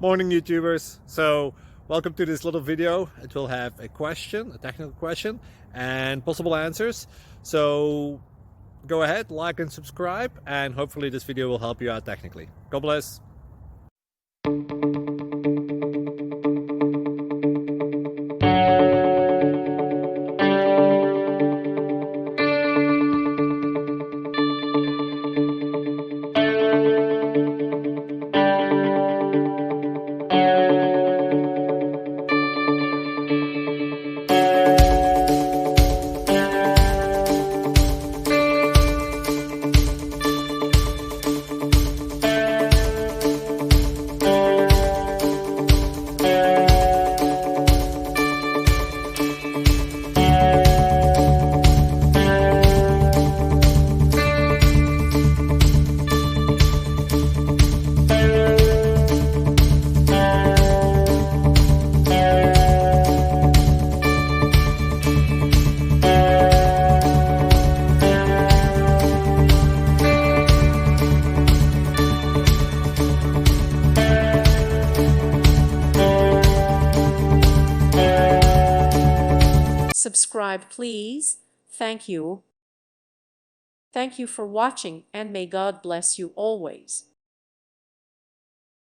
Morning YouTubers. So welcome to this little video. It will have a question, a technical question, and possible answers. So go ahead, like and subscribe, and hopefully this video will help you out technically. God bless. Subscribe, please. Thank you. Thank you for watching, and may God bless you always.